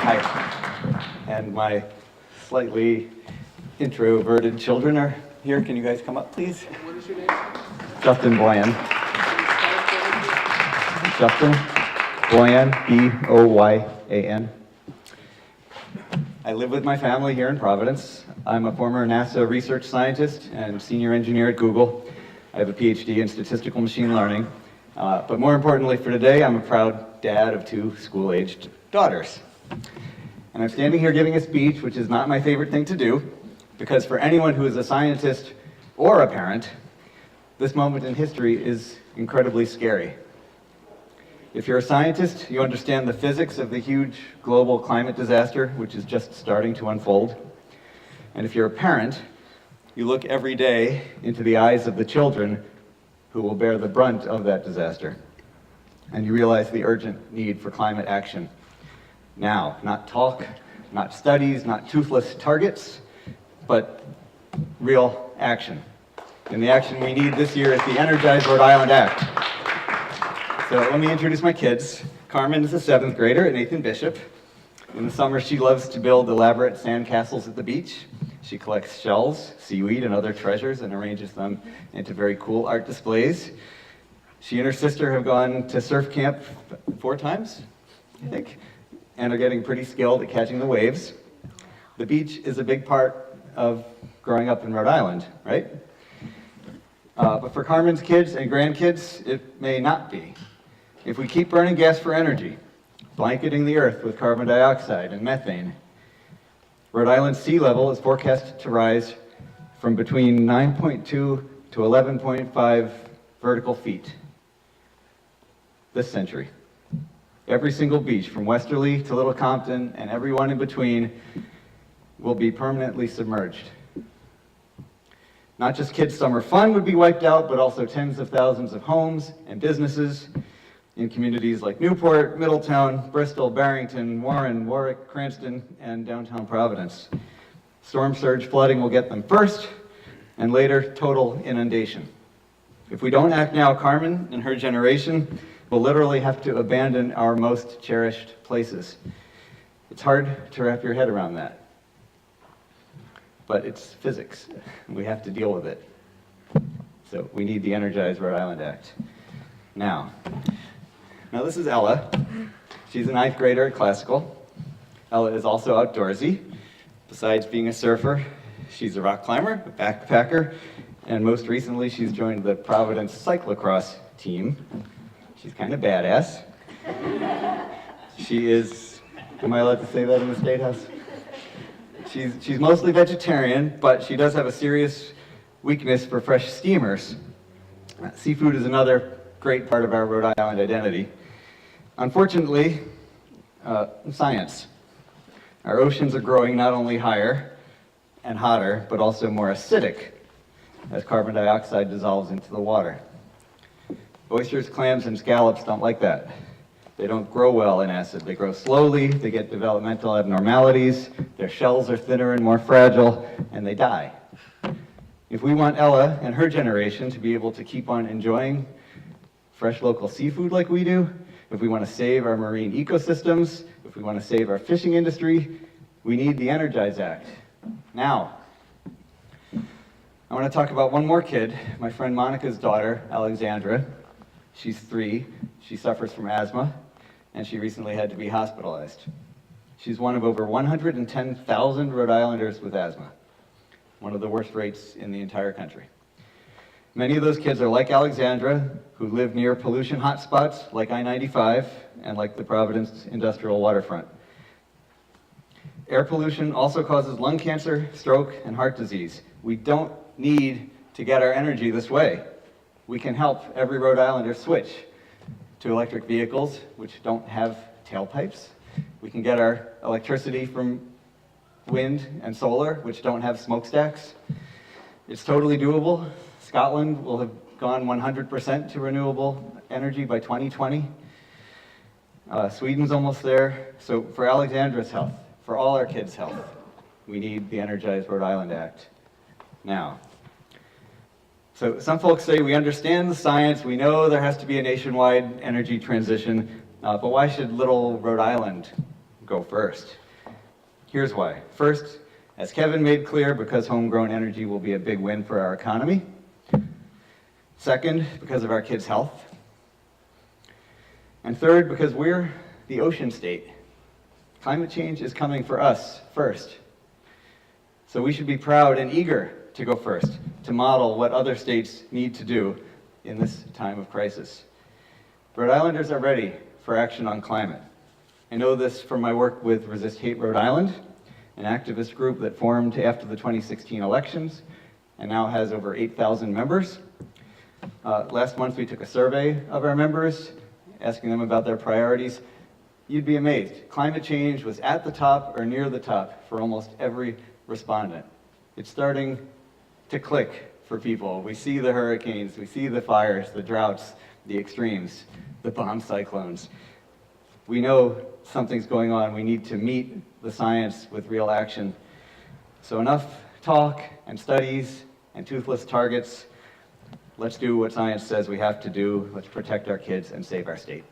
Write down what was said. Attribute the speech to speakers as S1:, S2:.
S1: Hi. And my slightly introverted children are here. Can you guys come up, please?
S2: What is your name?
S1: Justin Boyan. Justin Boyan, B-O-Y-A-N. I live with my family here in Providence. I'm a former NASA research scientist and senior engineer at Google. I have a PhD in statistical machine learning. But more importantly for today, I'm a proud dad of 2 school-aged daughters. And I'm standing here giving a speech, which is not my favorite thing to do, because for anyone who is a scientist or a parent, this moment in history is incredibly scary. If you're a scientist, you understand the physics of the huge global climate disaster, which is just starting to unfold. And if you're a parent, you look every day into the eyes of the children who will bear the brunt of that disaster. And you realize the urgent need for climate action. Now, not talk, not studies, not toothless targets, but real action. And the action we need this year is the Energize Rhode Island Act. So let me introduce my kids. Carmen is a 7th grader at Nathan Bishop. In the summer, she loves to build elaborate sand castles at the beach. She collects shells, seaweed, and other treasures and arranges them into very cool art displays. She and her sister have gone to surf camp 4 times, I think, and are getting pretty skilled at catching the waves. The beach is a big part of growing up in Rhode Island, right? But for Carmen's kids and grandkids, it may not be. If we keep burning gas for energy, blanketing the earth with carbon dioxide and methane, Rhode Island's sea level is forecast to rise from between 9.2 to 11.5 vertical feet this century. Every single beach, from Westerly to Little Compton and everyone in between, will be permanently submerged. Not just kids' summer fun would be wiped out, but also tens of thousands of homes and businesses in communities like Newport, Middletown, Bristol, Barrington, Warren, Warwick, Cranston, and downtown Providence. Storm surge flooding will get them first, and later, total inundation. If we don't act now, Carmen and her generation will literally have to abandon our most cherished places. It's hard to wrap your head around that. But it's physics. We have to deal with it. So we need the Energize Rhode Island Act. Now this is Ella. She's a 9th grader at Classical. Ella is also outdoorsy. Besides being a surfer, she's a rock climber, a backpacker, and most recently she's joined the Providence cyclocross team. She's kind of badass. She is, am I allowed to say that in the State House? She's mostly vegetarian, but she does have a serious weakness for fresh steamers. Seafood is another great part of our Rhode Island identity. Unfortunately, science. Our oceans are growing not only higher and hotter, but also more acidic as carbon dioxide dissolves into the water. Oysters, clams, and scallops don't like that. They don't grow well in acid. They grow slowly, they get developmental abnormalities, their shells are thinner and more fragile, and they die. If we want Ella and her generation to be able to keep on enjoying fresh local seafood like we do, if we want to save our marine ecosystems, if we want to save our fishing industry, we need the Energize Act. Now, I want to talk about one more kid, my friend Monica's daughter, Alexandra. She's 3, she suffers from asthma, and she recently had to be hospitalized. She's one of over 110,000 Rhode Islanders with asthma, one of the worst rates in the entire country. Many of those kids are like Alexandra, who live near pollution hotspots like I-95 and like the Providence industrial waterfront. Air pollution also causes lung cancer, stroke, and heart disease. We don't need to get our energy this way. We can help every Rhode Islander switch to electric vehicles, which don't have tailpipes. We can get our electricity from wind and solar, which don't have smokestacks. It's totally doable. Scotland will have gone 100% to renewable energy by 2020. Sweden's almost there. So for Alexandra's health, for all our kids' health, we need the Energize Rhode Island Act now. So some folks say we understand the science, we know there has to be a nationwide energy transition, but why should little Rhode Island go first. Here's why. First, as Kevin made clear, because homegrown energy will be a big win for our economy. Second, because of our kids' health. And third, because we're the ocean state. Climate change is coming for us first. So we should be proud and eager to go first, to model what other states need to do in this time of crisis. Rhode Islanders are ready for action on climate. I know this from my work with Resist Heat Rhode Island, an activist group that formed after the 2016 elections and now has over 8,000 members. Last month we took a survey of our members, asking them about their priorities. You'd be amazed. Climate change was at the top or near the top for almost every respondent. It's starting to click for people. We see the hurricanes, we see the fires, the droughts, the extremes, the bomb cyclones. We know something's going on. We need to meet the science with real action. So enough talk and studies and toothless targets. Let's do what science says we have to do. Let's protect our kids and save our state.